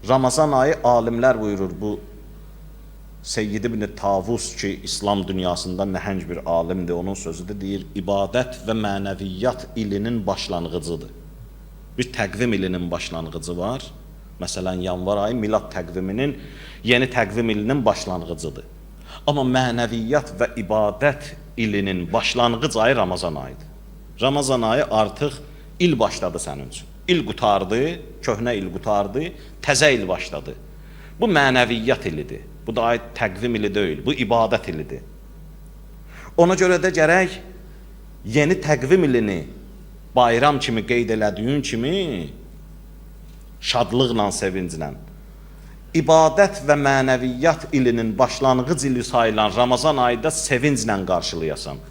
Ramazan ayı alimlər buyurur, bu Seyyid ibn Tavus ki, İslam dünyasında nəhəng bir alimdir, onun sözüdür, deyir, ibadət və mənəviyyat ilinin başlanğıcıdır. Bir təqvim ilinin başlanğıcı var. Məsələn, yanvar ayı milad təqviminin, yeni təqvim ilinin başlanğıcıdır. Amma mənəviyyat və ibadət ilinin başlanğıc ayı Ramazan ayıdır. Ramazan ayı artıq il başladı sənin üçün. İl qutardı, köhnə il qutardı, təzə il başladı. Bu mənəviyyat ilidir. Bu da təqvim ili deyil, bu ibadət ilidir. Ona görə də gərək yeni təqvim ilini bayram kimi qeyd elədiyin kimi şadlıqla, sevinclə, ibadət və mənəviyyat ilinin başlanğıc ili sayılan Ramazan ayında sevinclə qarşılayasan.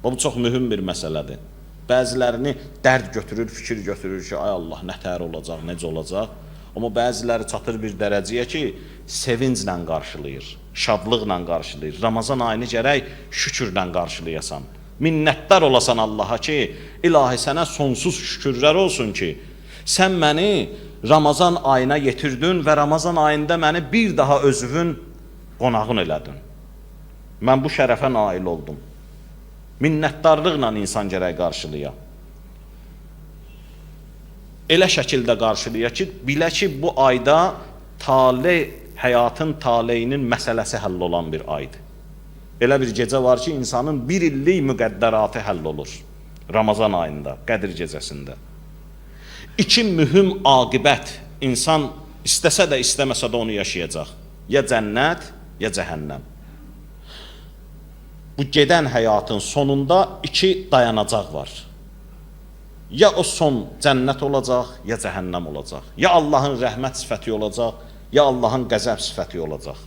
Bu çox mühüm bir məsələdir. Bəzilərini dərd götürür, fikir götürür ki, ay Allah, nətər olacaq, necə olacaq? Amma bəziləri çatır bir dərəcəyə ki, sevinclə qarşılayır, şadlıqla qarşılayır. Ramazan ayını gərək şükürlə qarşılayasan. Minnətdar olasan Allaha ki, ilahi sənə sonsuz şükürlər olsun ki, sən məni Ramazan ayına yetirdin və Ramazan ayında məni bir daha özünün qonağın elədin. Mən bu şərəfə nail oldum. Minnətdarlıqla insan gərək qarşılaya. Elə şəkildə qarşılaya ki, bilə ki, bu ayda həyatın taleyinin məsələsi həll olan bir aydır. Elə bir gecə var ki, insanın bir illik müqəddəratı həll olur. Ramazan ayında, Qədir gecəsində. İki mühüm aqibət insan istəsə də, istəməsə də onu yaşayacaq. Ya cənnət, ya cəhənnəm. Bu gedən həyatın sonunda iki dayanacaq var. Ya o son cənnət olacaq, ya cəhənnəm olacaq. Ya Allahın rəhmət sifəti olacaq, ya Allahın qəzəb sifəti olacaq.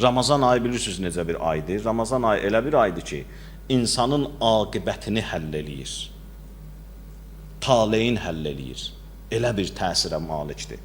Ramazan ayı bilirsiniz necə bir aydır? Ramazan ayı elə bir aydır ki, insanın aqibətini həll eləyir. Taleyin həll eləyir. Elə bir təsirə malikdir.